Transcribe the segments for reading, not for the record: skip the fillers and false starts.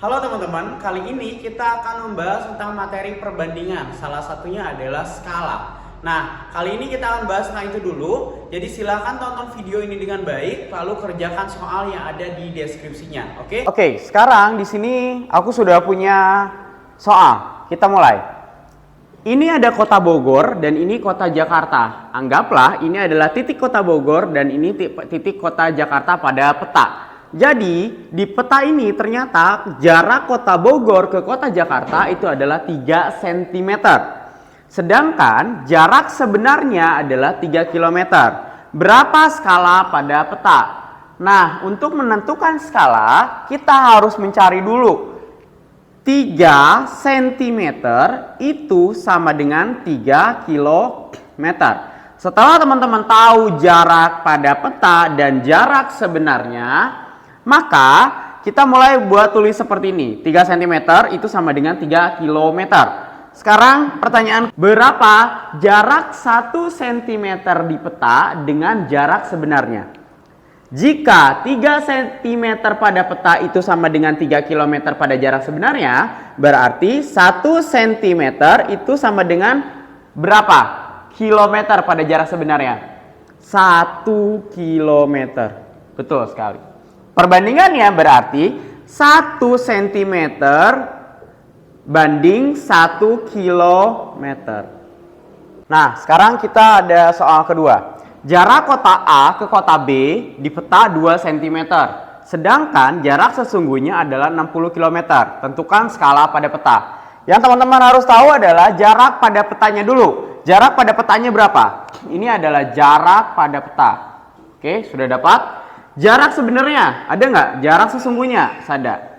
Halo teman-teman, kali ini kita akan membahas tentang materi perbandingan. Salah satunya adalah skala. Nah, kali ini kita akan bahas tentang itu dulu. Jadi silahkan tonton video ini dengan baik, lalu kerjakan soal yang ada di deskripsinya. Oke, sekarang di sini aku sudah punya soal. Kita mulai. Ini ada kota Bogor dan ini kota Jakarta. Anggaplah ini adalah titik kota Bogor dan ini titik kota Jakarta pada peta. Jadi di peta ini ternyata jarak kota Bogor ke kota Jakarta itu adalah 3 cm. Sedangkan jarak sebenarnya adalah 3 km. Berapa skala pada peta? Nah, untuk menentukan skala kita harus mencari dulu 3 cm itu sama dengan 3 km. Setelah teman-teman tahu jarak pada peta dan jarak sebenarnya, maka kita mulai buat tulis seperti ini. 3 cm itu sama dengan 3 km. Sekarang pertanyaan, berapa jarak 1 cm di peta dengan jarak sebenarnya? Jika 3 cm pada peta itu sama dengan 3 km pada jarak sebenarnya, berarti 1 cm itu sama dengan berapa kilometer pada jarak sebenarnya? 1 km. Betul sekali. Perbandingannya berarti 1 cm banding 1 km. Nah, sekarang kita ada soal kedua. Jarak kota A ke kota B di peta 2 cm. Sedangkan jarak sesungguhnya adalah 60 km. Tentukan skala pada peta. Yang teman-teman harus tahu adalah jarak pada petanya dulu. Jarak pada petanya berapa? Ini adalah jarak pada peta. Oke, sudah dapat? Jarak sebenarnya ada nggak? Jarak sesungguhnya ada.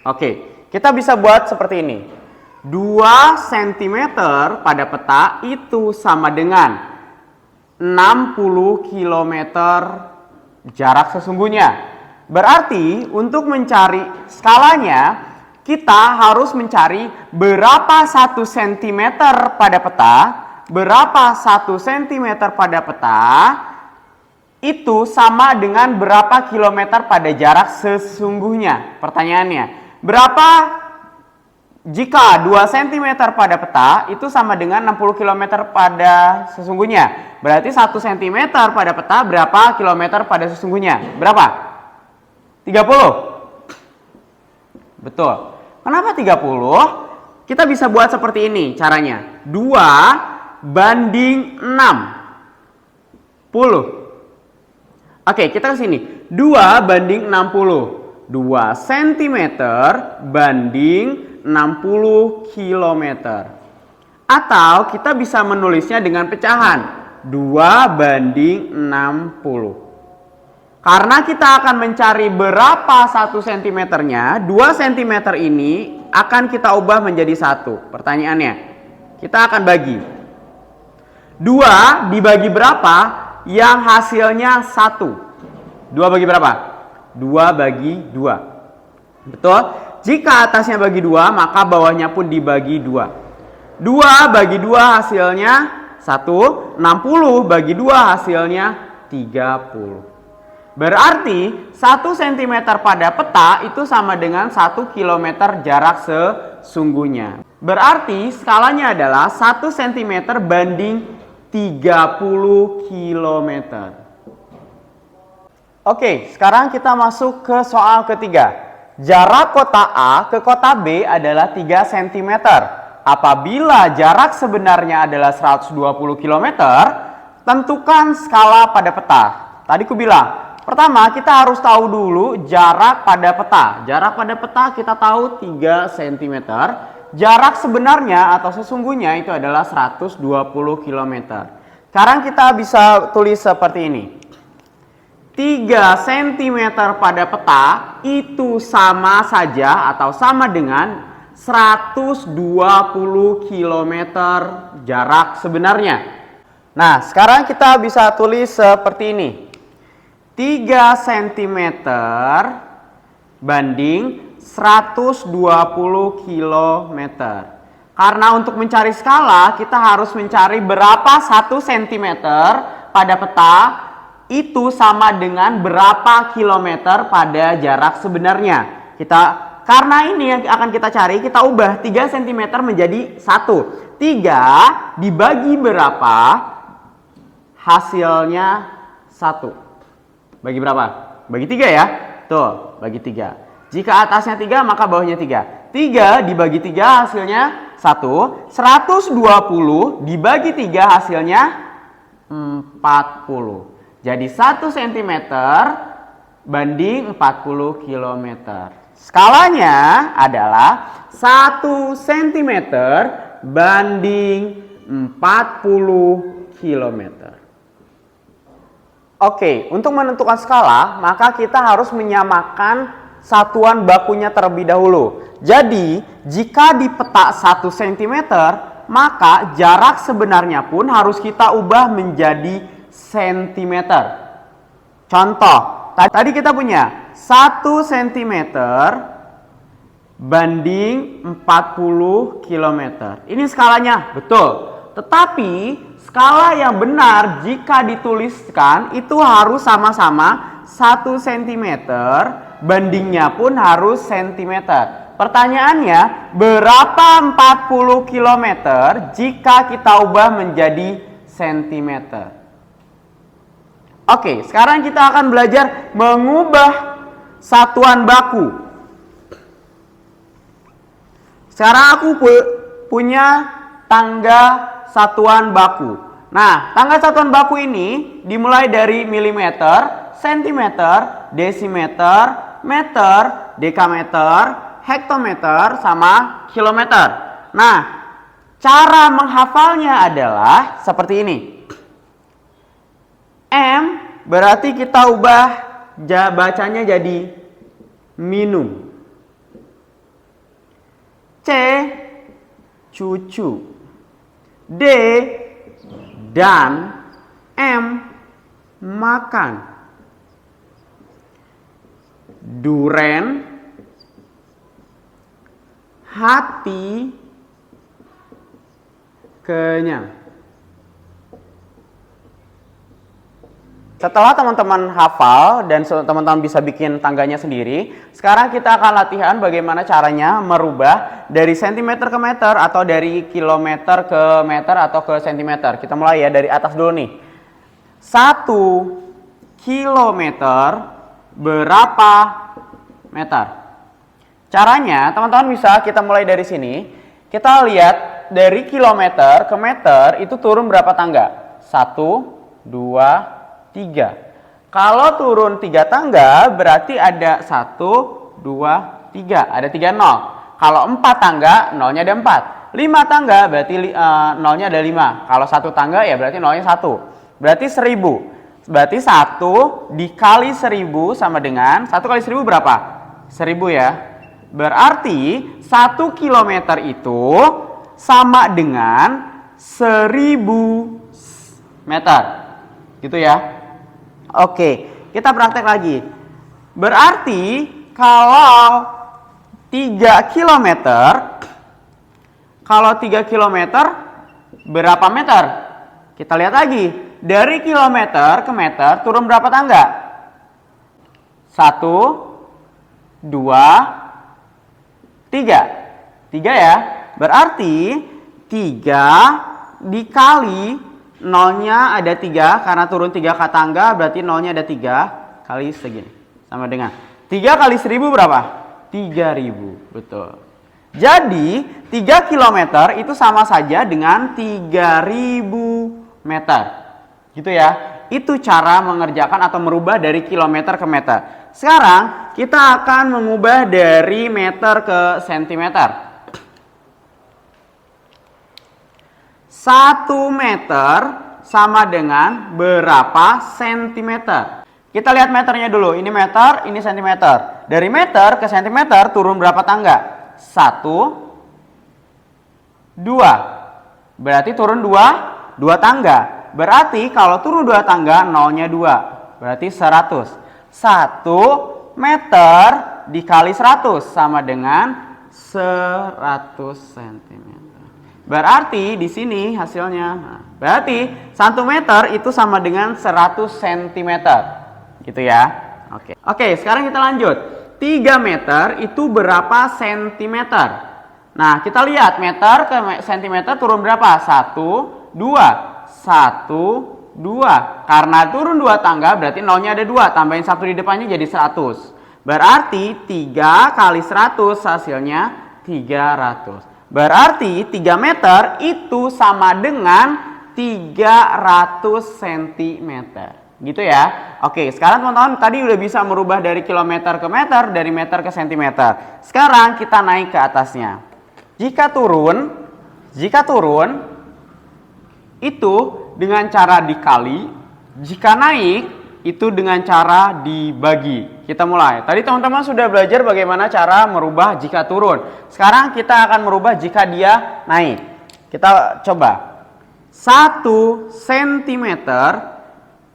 Oke, kita bisa buat seperti ini. 2 cm pada peta itu sama dengan 60 km jarak sesungguhnya. Berarti untuk mencari skalanya kita harus mencari berapa 1 cm pada peta, berapa 1 cm pada peta itu sama dengan berapa kilometer pada jarak sesungguhnya. Pertanyaannya, berapa jika 2 cm pada peta itu sama dengan 60 km pada sesungguhnya? Berarti 1 cm pada peta berapa kilometer pada sesungguhnya? Berapa? 30? Betul. Kenapa 30? Kita bisa buat seperti ini caranya. 2 banding 60. Oke, kita ke sini. 2 banding 60. 2 cm banding 60 km. Atau kita bisa menulisnya dengan pecahan. 2 banding 60. Karena kita akan mencari berapa 1 cm-nya, 2 cm ini akan kita ubah menjadi 1. Pertanyaannya, kita akan bagi. 2 dibagi berapa? Yang hasilnya 1. 2 bagi berapa? 2 bagi 2. Betul? Jika atasnya bagi 2, maka bawahnya pun dibagi 2. 2 bagi 2 hasilnya 1. 60 bagi 2 hasilnya 30. Berarti 1 cm pada peta itu sama dengan 1 km jarak sesungguhnya. Berarti skalanya adalah 1 cm banding 30 km. Oke, sekarang kita masuk ke soal ketiga. Jarak kota A ke kota B adalah 3 cm. Apabila jarak sebenarnya adalah 120 km, tentukan skala pada peta. Tadi aku bilang, pertama kita harus tahu dulu jarak pada peta. Jarak pada peta kita tahu 3 cm. Jarak sebenarnya atau sesungguhnya itu adalah 120 km. Sekarang kita bisa tulis seperti ini. 3 cm pada peta itu sama saja atau sama dengan 120 km jarak sebenarnya. Nah, sekarang kita bisa tulis seperti ini. 3 cm banding 120 km. Karena untuk mencari skala kita harus mencari berapa 1 cm pada peta itu sama dengan berapa kilometer pada jarak sebenarnya. Karena ini yang akan kita cari, kita ubah 3 cm menjadi 1. 3 dibagi berapa? Hasilnya 1. Bagi berapa? Bagi 3 ya? Tuh, bagi 3. Jika atasnya 3, maka bawahnya 3. 3 dibagi 3 hasilnya 1. 120 dibagi 3 hasilnya 40. Jadi 1 cm banding 40 km. Skalanya adalah 1 cm banding 40 km. Oke, untuk menentukan skala, maka kita harus menyamakan satuan bakunya terlebih dahulu. Jadi, jika di peta 1 cm, maka jarak sebenarnya pun harus kita ubah menjadi cm. Contoh, tadi kita punya 1 cm banding 40 km. Ini skalanya, betul. Tetapi skala yang benar jika dituliskan itu harus sama-sama 1 cm, bandingnya pun harus cm. Pertanyaannya, berapa 40 km jika kita ubah menjadi cm? Oke, sekarang kita akan belajar mengubah satuan baku. Sekarang aku punya tangga satuan baku. Nah, tangga satuan baku ini dimulai dari milimeter, sentimeter, desimeter, meter, dekameter, hektometer, sama kilometer. Nah, cara menghafalnya adalah seperti ini. M berarti kita ubah bacanya jadi minum. C, cucu. D, dan. M, makan. Duren, hati, kenyang. Setelah teman-teman hafal dan teman-teman bisa bikin tangganya sendiri, sekarang kita akan latihan bagaimana caranya merubah dari cm ke meter atau dari kilometer ke meter atau ke cm. Kita mulai ya dari atas dulu nih. 1 kilometer berapa meter? Caranya teman-teman bisa kita mulai dari sini. Kita lihat dari kilometer ke meter itu turun berapa tangga? 1, 2, 3. Kalau turun 3 tangga berarti ada 1, 2, 3. Ada 3 nol. Kalau 4 tangga nolnya ada 4. 5 tangga berarti nolnya ada 5. Kalau 1 tangga ya berarti nolnya 1. Berarti 1000. Berarti 1 dikali 1000 sama dengan 1 kali 1000 berapa? 1000 ya. Berarti 1 kilometer itu sama dengan 1000 meter. Gitu ya. Oke, kita praktek lagi. Berarti kalau 3 km, berapa meter? Kita lihat lagi. Dari kilometer ke meter turun berapa tangga? 1, 2, 3. 3 ya. Berarti 3 dikali nolnya ada 3 karena turun 3 ke tangga berarti nolnya ada 3 kali segini. Sama dengan 3 kali 1000 berapa? 3000. Betul. Jadi 3 km itu sama saja dengan 3000 meter. Gitu ya. Itu cara mengerjakan atau merubah dari kilometer ke meter. Sekarang kita akan mengubah dari meter ke sentimeter. 1 meter sama dengan berapa sentimeter? Kita lihat meternya dulu. Ini meter, ini sentimeter. Dari meter ke sentimeter turun berapa tangga? 1, 2. Berarti turun 2 tangga. Berarti kalau turun 2 tangga nolnya 2. Berarti 100. 1 meter dikali 100 sama dengan 100 cm. Berarti di sini hasilnya. Nah, berarti 1 meter itu sama dengan 100 cm. Gitu ya. Oke, sekarang kita lanjut. 3 meter itu berapa sentimeter? Nah, kita lihat meter ke sentimeter turun berapa? 1, 2. 1, 2. Karena turun 2 tangga berarti nolnya ada 2. Tambahin 1 di depannya jadi 100. Berarti 3 kali 100 hasilnya 300. Berarti 3 meter itu sama dengan 300 cm. Gitu ya. Oke, sekarang teman-teman tadi udah bisa merubah dari kilometer ke meter, dari meter ke sentimeter. Sekarang kita naik ke atasnya. Jika turun itu dengan cara dikali, jika naik itu dengan cara dibagi. Kita mulai. Tadi teman-teman sudah belajar bagaimana cara merubah jika turun. Sekarang kita akan merubah jika dia naik. Kita coba. 1 cm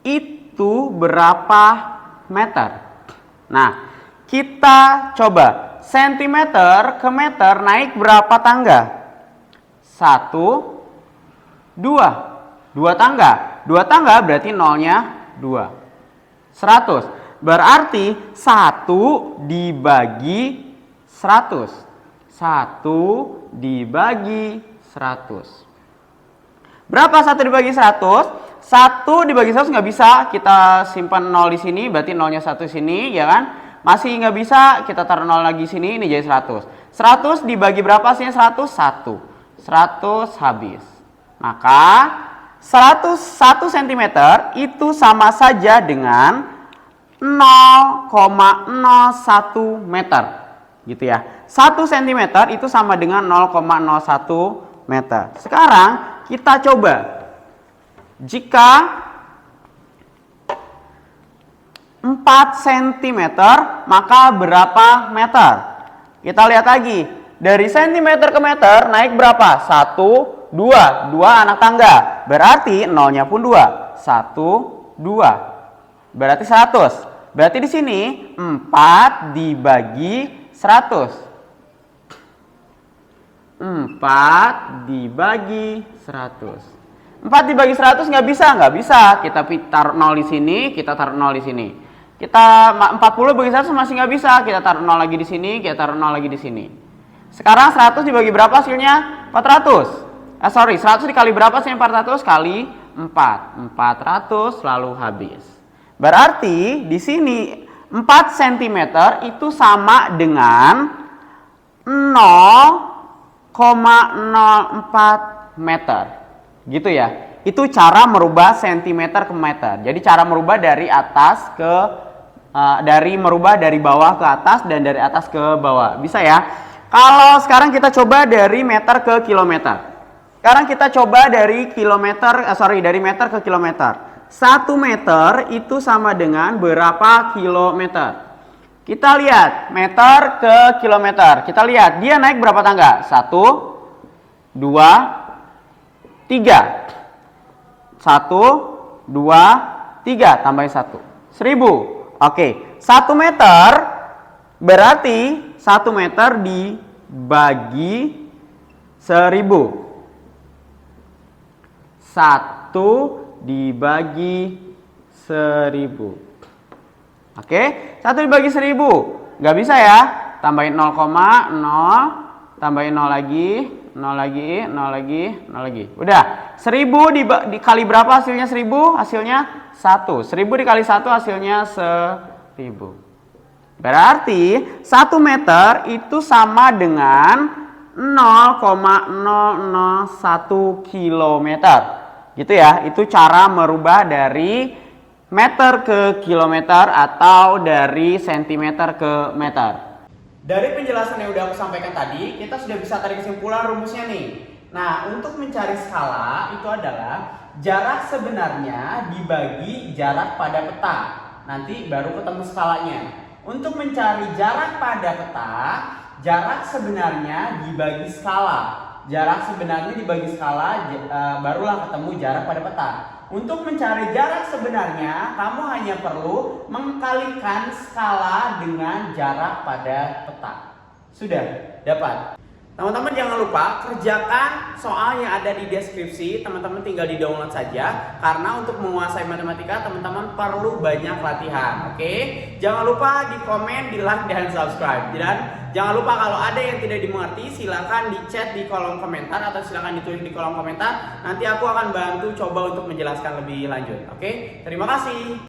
itu berapa meter? Nah, kita coba. Sentimeter ke meter naik berapa tangga? 1, 2. 2 tangga. 2 tangga berarti nolnya 2. 100. Berarti 1 dibagi 100. 1 dibagi 100. Berapa 1 dibagi 100? 1 dibagi 100 nggak bisa. Kita simpan 0 di sini, berarti nolnya 1 di sini, ya kan? Masih nggak bisa, kita taruh 0 lagi sini, ini jadi 100. 100 dibagi berapa sih? 100? 1. 100 habis. Maka 101 cm itu sama saja dengan 0,01 meter. Gitu ya. 1 cm itu sama dengan 0,01 meter. Sekarang kita coba. Jika 4 cm maka berapa meter? Kita lihat lagi. Dari cm ke meter naik berapa? 1, 2. 2 anak tangga. Berarti nolnya pun 2. 1, 2. Berarti 100. Berarti di sini 4 dibagi 100. 4 dibagi 100. 4 dibagi 100 nggak bisa. Kita taruh 0 di sini, kita taruh 0 di sini. Kita 40 bagi 100 masih nggak bisa. Kita taruh 0 lagi di sini, kita taruh 0 lagi di sini. Sekarang 100 dibagi berapa hasilnya? 400. 100 dikali berapa hasilnya? 400 kali 4. 400 lalu habis. Berarti di sini 4 cm itu sama dengan 0,04 meter. Gitu ya. Itu cara merubah centimeter ke meter. Jadi cara merubah dari atas ke merubah dari bawah ke atas dan dari atas ke bawah. Bisa ya? Kalau sekarang kita coba dari meter ke kilometer. Sekarang kita coba dari dari meter ke kilometer. 1 meter itu sama dengan berapa kilometer? Kita lihat meter ke kilometer. Kita lihat dia naik berapa tangga? 1, 2, 3. 1, 2, 3 tambahin 1. 1000. Oke, 1 meter berarti 1 meter dibagi 1000. 1 dibagi 1000. Oke, 1 dibagi 1000. Nggak bisa ya. Tambahin 0,0. Tambahin 0 lagi. 0 lagi. 0 lagi. 0 lagi. Udah. 1000 dikali berapa hasilnya 1000? Hasilnya 1. 1000 dikali 1 hasilnya 1000. Berarti 1 meter itu sama dengan 0,001 kilometer. Gitu ya, itu cara merubah dari meter ke kilometer atau dari sentimeter ke meter. Dari penjelasan yang udah aku sampaikan tadi, kita sudah bisa tarik kesimpulan rumusnya nih. Nah, untuk mencari skala itu adalah jarak sebenarnya dibagi jarak pada peta. Nanti baru ketemu skalanya. Untuk mencari jarak pada peta, jarak sebenarnya dibagi skala. Jarak sebenarnya dibagi skala, barulah ketemu jarak pada peta. Untuk mencari jarak sebenarnya, kamu hanya perlu mengkalikan skala dengan jarak pada peta. Sudah dapat. Teman-teman jangan lupa kerjakan soal yang ada di deskripsi, teman-teman tinggal di download saja. Karena untuk menguasai matematika teman-teman perlu banyak latihan, oke? Jangan lupa di komen, di like, dan subscribe. Dan jangan lupa kalau ada yang tidak dimengerti silahkan di chat di kolom komentar atau silahkan ditulis di kolom komentar. Nanti aku akan bantu coba untuk menjelaskan lebih lanjut, oke? Terima kasih.